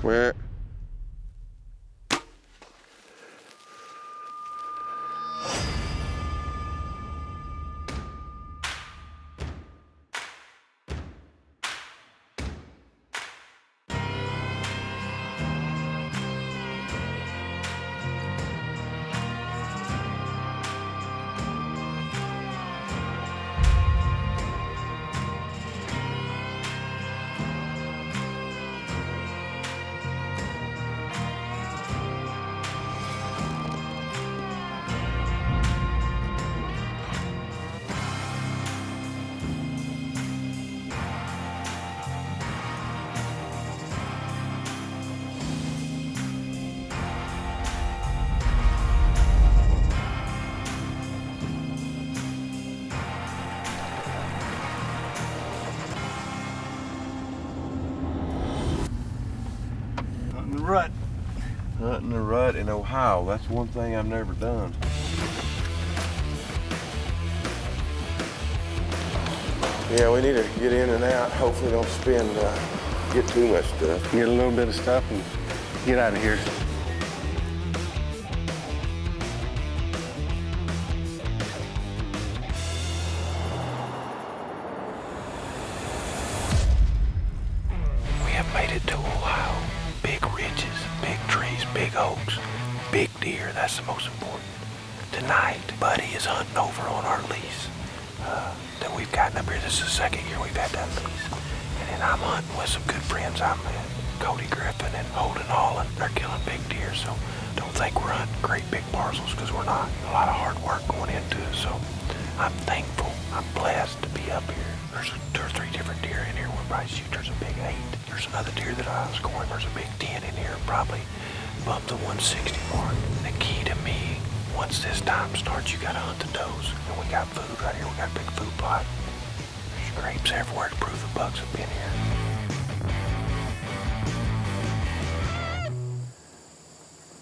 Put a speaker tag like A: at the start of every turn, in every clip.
A: Where?
B: Rut.
A: Hunting a rut in Ohio. That's one thing I've never done. Yeah, we need to get in and out. Hopefully don't get too much stuff.
B: Get a little bit of stuff and get out of here.
C: We have made it to Ohio. Big ridges, big trees, big oaks, big deer, that's the most important. Tonight, Buddy is hunting over on our lease that we've gotten up here. This is the second year we've had that lease. And then I'm hunting with some good friends I met, Cody Griffin and Holden Holland. They're killing big deer, so don't think we're hunting great big parcels, because we're not. A lot of hard work going into it, so I'm thankful. I'm blessed to be up here. There's 2 or 3 different deer in here. We'll probably shoot. There's a big 8. There's another deer that I was scoring. There's a big 10 in here. Probably bump the 160 mark. The key to me, once this time starts, you gotta hunt the does. And we got food right here. We got a big food plot. There's grapes everywhere to prove the bucks have been here.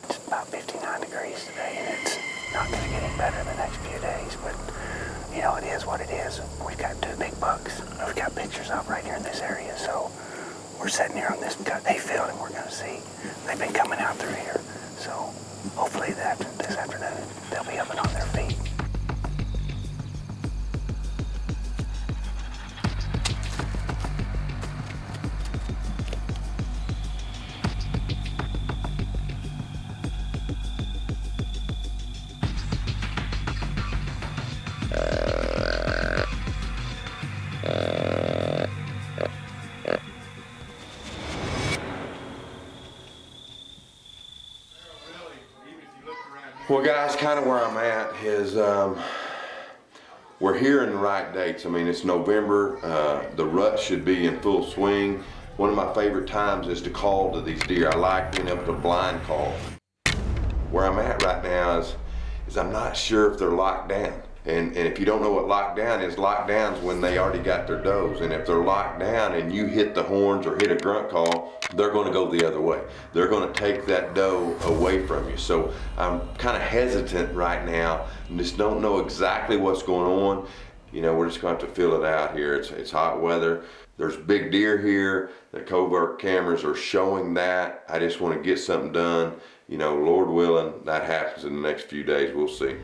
C: It's about 59 degrees today, and it's not gonna get any better the next few days, but you know, it is what it is. We've got 2 big bucks. We've got pictures of right here in this area, so we're sitting here on this hayfield and we're gonna see. They've been coming out through here, so hopefully this afternoon they'll be up and on their feet.
A: Well, guys, kind of where I'm at is we're here in the right dates. I mean, it's November. The rut should be in full swing. One of my favorite times is to call to these deer. I like being able to blind call. Where I'm at right now is I'm not sure if they're locked down. And if you don't know what lockdown is when they already got their does. And if they're locked down and you hit the horns or hit a grunt call, they're going to go the other way. They're going to take that doe away from you. So I'm kind of hesitant right now and just don't know exactly what's going on. You know, we're just going to have to feel it out here. It's hot weather. There's big deer here. The covert cameras are showing that. I just want to get something done. You know, Lord willing, that happens in the next few days. We'll see.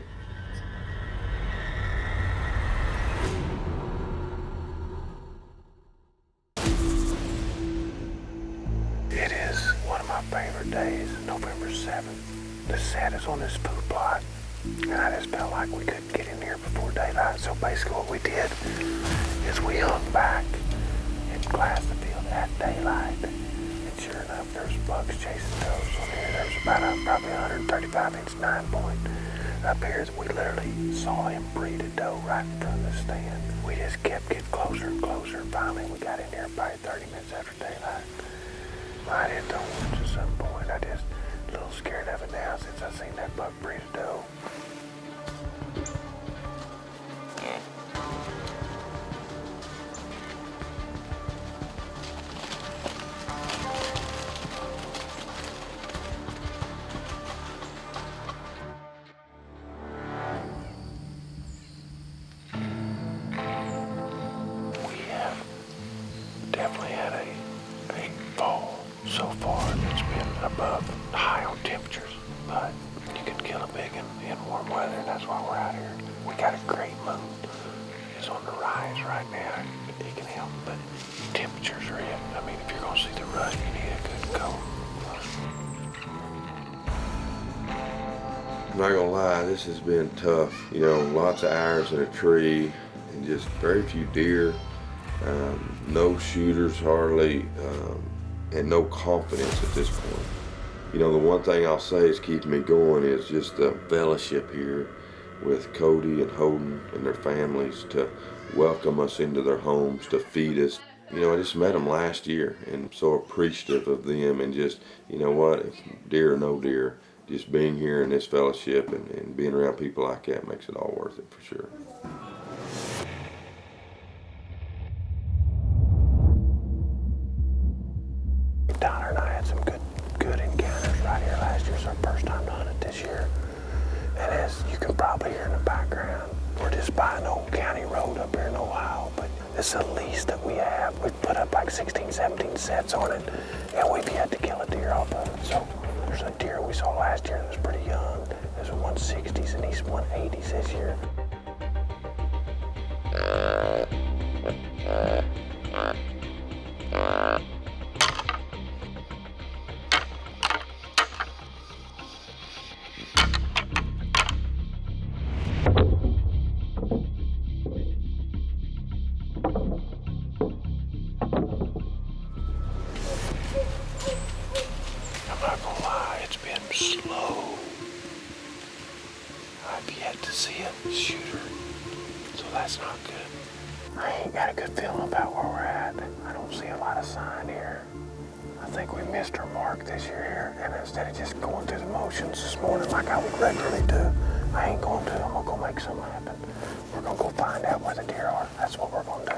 C: It is one of my favorite days, November 7th. The set is on this food plot, and I just felt like we couldn't get in here before daylight. So basically what we did is we hung back and glassed the field at daylight. And sure enough, there's bucks chasing does on here. There's about probably 135-inch 9-point up here. We literally saw him breed a doe right in front of the stand. We just kept getting closer and closer. Finally, we got in here probably 30 minutes after daylight. Might hit the horns at some point. I just a little scared of it now since I seen that buck breed a doe. We have definitely had a fall so far. weather, and that's why we're out here. We got a great mood. It's on the rise right now. It can help, but temperatures are in. I mean, if you're gonna see the rut, you need a good coat.
A: I'm not gonna lie, this has been tough. You know, lots of hours in a tree and just very few deer. No shooters hardly, and no confidence at this point. You know, the one thing I'll say is keeping me going is just the fellowship here with Cody and Holden and their families to welcome us into their homes, to feed us. You know, I just met them last year and I'm so appreciative of them, and just, you know what, if deer or no deer, just being here in this fellowship and being around people like that makes it all worth it for sure.
C: Donner and I had some good encounters right here last year. It's our first time to hunt it this year. And as you can probably hear in the background, we're just by an old county road up here in Ohio, but it's the lease that we have. We've put up like 16, 17 sets on it, and we've yet to kill a deer off of it. So there's a deer we saw last year that was pretty young. There's 160s and he's 180s this year. I'm not gonna lie, it's been slow. I've yet to see a shooter, so that's not good. I ain't got a good feeling about where we're at. I don't see a lot of sign here. I think we missed our mark this year here, and instead of just going through the motions this morning like I would regularly do, I ain't going to. I'm gonna go make something happen. We're gonna go find out where the deer are. That's what we're gonna do.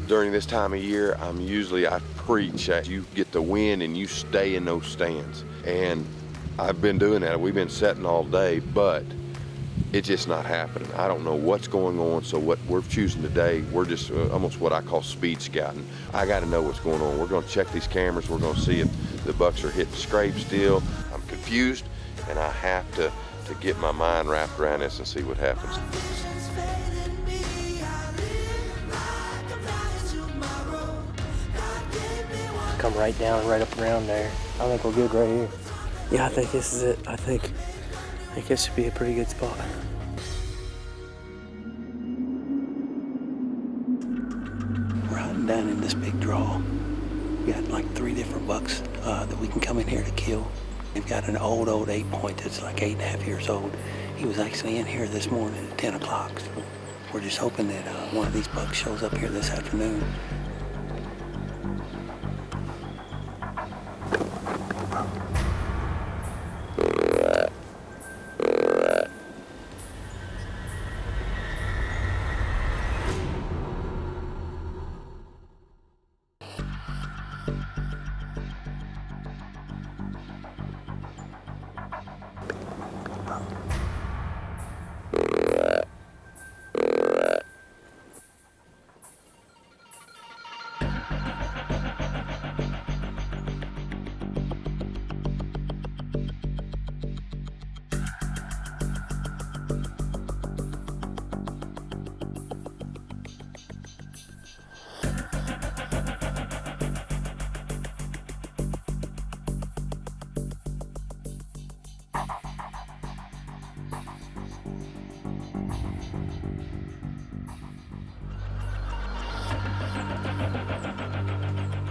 A: During this time of year, I preach that you get the wind and you stay in those stands. And I've been doing that. We've been setting all day, but it's just not happening. I don't know what's going on, so what we're choosing today, we're just almost what I call speed scouting. I got to know what's going on. We're going to check these cameras. We're going to see if the bucks are hitting scrapes still. I'm confused, and I have to get my mind wrapped around this and see what happens.
D: Come right down, right up around there. I think we're good right here. Yeah, I think this is it. I think this should be a pretty good spot.
E: We're hunting down in this big draw. We got like 3 different bucks that we can come in here to kill. We've got an old 8-point that's like 8.5 years old. He was actually in here this morning at 10 o'clock. So we're just hoping that one of these bucks shows up here this afternoon.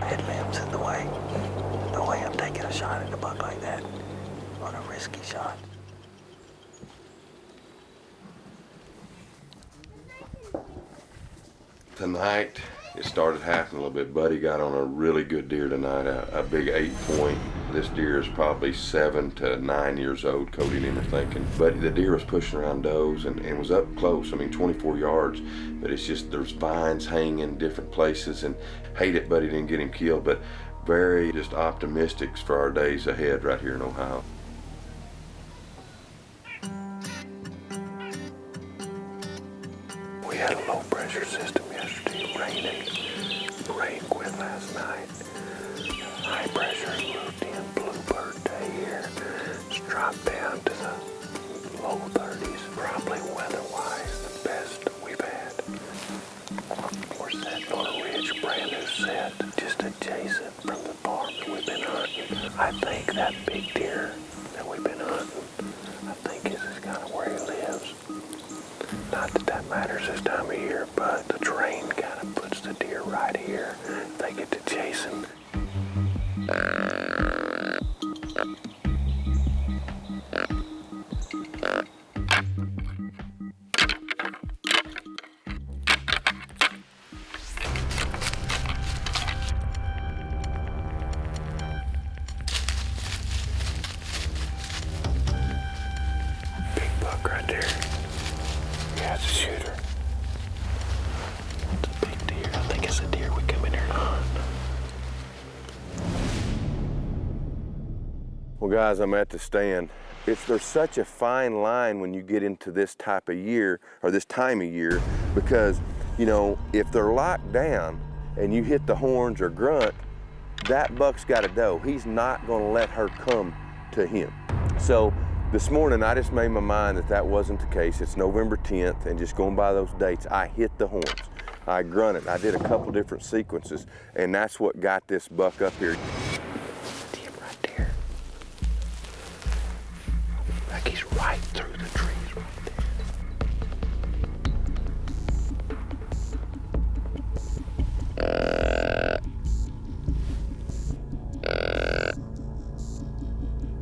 E: Headlamps in the way. No way I'm taking a shot at a buck like that. What a risky shot.
A: Tonight, it started happening a little bit. Buddy got on a really good deer tonight, a big 8-point. This deer is probably 7 to 9 years old, Cody and him are thinking. But the deer was pushing around does and was up close, 24 yards. But it's just, there's vines hanging in different places, and hate it Buddy didn't get him killed, but very just optimistic for our days ahead right here in Ohio.
C: We had a low pressure system yesterday. Rain quit last night. think that big deer that we've been hunting, I think this is kind of where he lives. Not that that matters this time of year, but the terrain kind of puts the deer right here. They get to chase him. Big buck right there. Yeah, it's a shooter. It's a big deer. I think it's a deer we come in here to hunt.
A: Well, guys, I'm at the stand. There's such a fine line when you get into this type of year, or this time of year, because, you know, if they're locked down and you hit the horns or grunt, that buck's got a doe. He's not gonna let her come to him. So this morning, I just made my mind that that wasn't the case. It's November 10th, and just going by those dates, I hit the horns. I grunted. I did a couple different sequences, and that's what got this buck up here.
C: See him right there. Like he's right through the trees right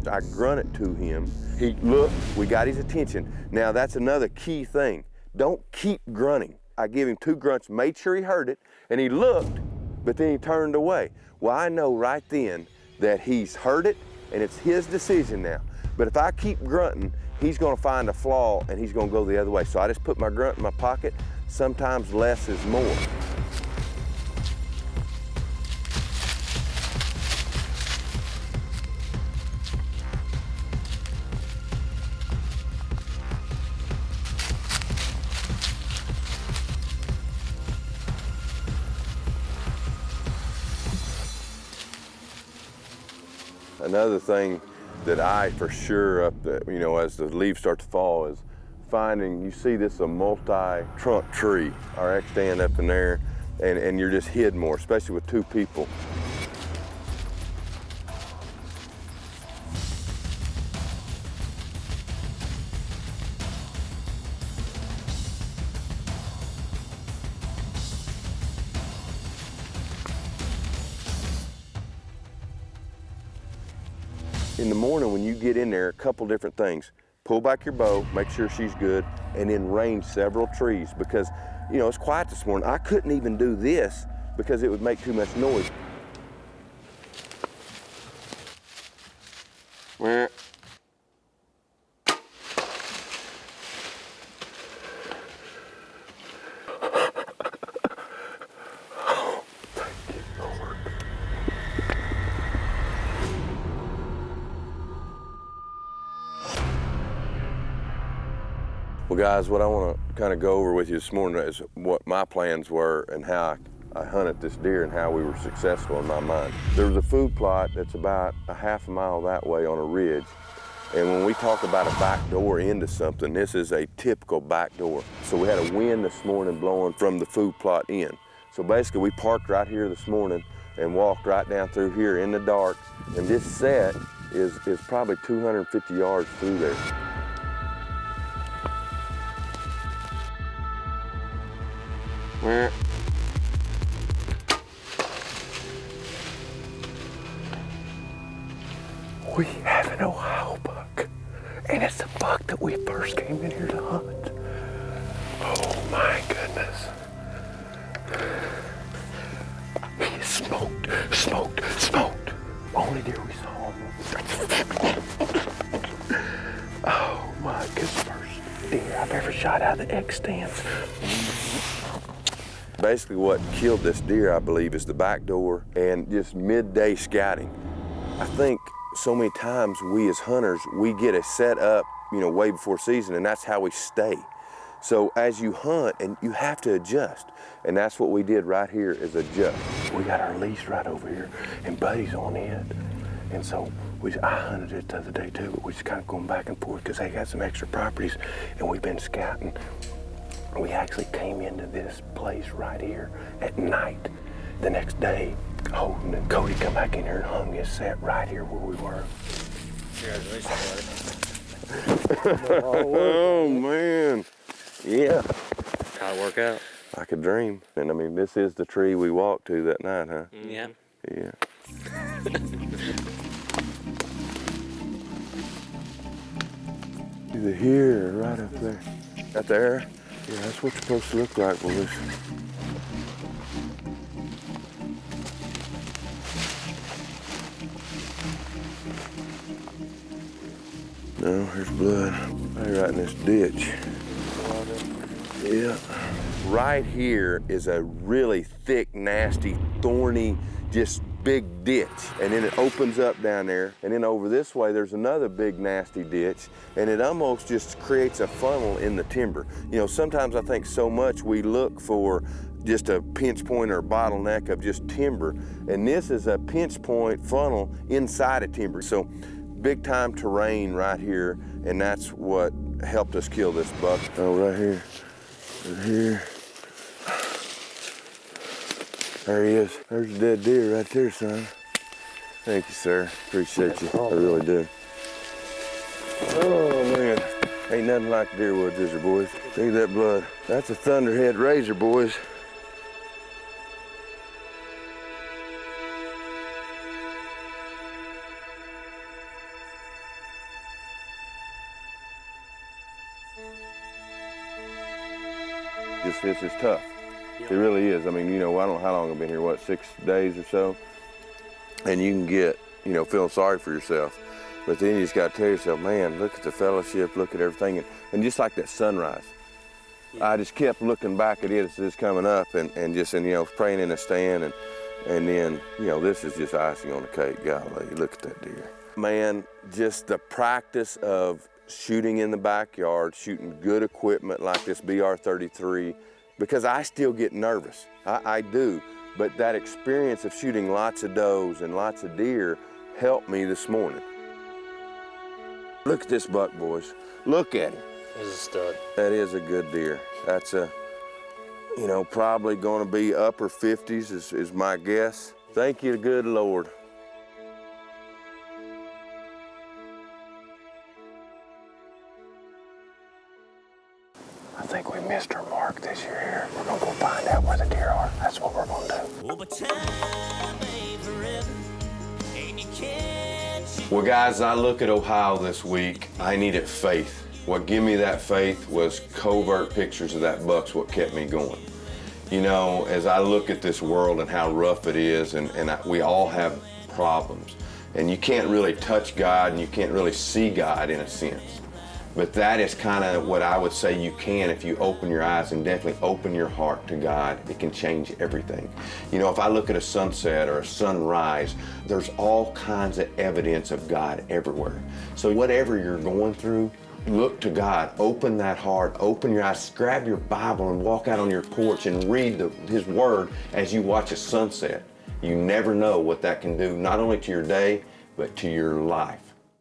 A: I grunted to him. He looked, we got his attention. Now that's another key thing. Don't keep grunting. I gave him 2 grunts, made sure he heard it, and he looked, but then he turned away. Well, I know right then that he's heard it, and it's his decision now. But if I keep grunting, he's gonna find a flaw and he's gonna go the other way. So I just put my grunt in my pocket. Sometimes less is more. Another thing that I for sure you know, as the leaves start to fall is finding, you see this a multi-trunk tree, our X stand up in there, and you're just hid more, especially with 2 people. In the morning when you get in there, a couple different things. Pull back your bow, make sure she's good, and then range several trees because, you know, it's quiet this morning. I couldn't even do this because it would make too much noise. Where? Well, guys, what I want to kind of go over with you this morning is what my plans were and how I hunted this deer and how we were successful in my mind. There was a food plot that's about a half a mile that way on a ridge. And when we talk about a back door into something, this is a typical back door. So we had a wind this morning blowing from the food plot in. So basically we parked right here this morning and walked right down through here in the dark. And this set is probably 250 yards through there. Where?
C: We have an Ohio buck, and it's the buck that we first came in here to hunt. Oh my goodness. He is smoked. Only deer we saw him. Oh my goodness, first deer I've ever shot out of the X stands.
A: Basically what killed this deer, I believe, is the back door and just midday scouting. I think so many times we as hunters, we get a set up, you know, way before season, and that's how we stay. So as you hunt, and you have to adjust, and that's what we did right here is adjust.
C: We got our lease right over here, and Buddy's on it. And so I hunted it the other day too, but we just kind of going back and forth because they got some extra properties, and we've been scouting. We actually came into this place right here at night the next day, Oh, and then Cody come back in here and hung his set right here where we were. Oh, man. Yeah.
D: How'd it work out?
C: Like a dream. And I mean, this is the tree we walked to that night, huh?
D: Yeah.
C: Yeah. Either here or right up there. Right there? Yeah, that's what you're supposed to look like, boys. No, there's blood. Right in this ditch. Yeah. Right here is a really thick, nasty, thorny, just big ditch. And then it opens up down there. And then over this way, there's another big, nasty ditch. And it almost just creates a funnel in the timber. You know, sometimes I think so much we look for just a pinch point or a bottleneck of just timber. And this is a pinch point funnel inside of timber. So big time terrain right here. And that's what helped us kill this buck. Oh, right here. Right here. There he is. There's a dead deer right there, son. Thank you, sir. Appreciate you. I really do. Oh, man. Ain't nothing like deer woods, is there, boys? See that blood? That's a thunderhead razor, boys. This is tough. It really is. I mean, you know, I don't know how long I've been here, what, 6 days or so? And you can get, you know, feeling sorry for yourself. But then you just got to tell yourself, man, look at the fellowship, look at everything. And just like that sunrise, I just kept looking back at it as it's coming up and you know, praying in the stand. And then, you know, this is just icing on the cake. Golly, look at that deer. Man, just the practice of shooting in the backyard, shooting good equipment like this BR-33, because I still get nervous, I do, but that experience of shooting lots of does and lots of deer helped me this morning. Look at this buck, boys. Look at him.
D: He's a stud.
C: That is a good deer. That's a, you know, probably gonna be upper 50s is my guess. Thank you, good Lord. I think we missed our mark this year here. We're gonna go find out where the deer are. That's what we're gonna do. Well, guys, I look at Ohio this week. I needed faith. What gave me that faith was covert pictures of that buck's what kept me going. You know, as I look at this world and how rough it is, we all have problems. And you can't really touch God and you can't really see God in a sense. But that is kind of what I would say you can if you open your eyes and definitely open your heart to God. It can change everything. You know, if I look at a sunset or a sunrise, there's all kinds of evidence of God everywhere. So whatever you're going through, look to God, open that heart, open your eyes, grab your Bible and walk out on your porch and read His Word as you watch a sunset. You never know what that can do, not only to your day, but to your life.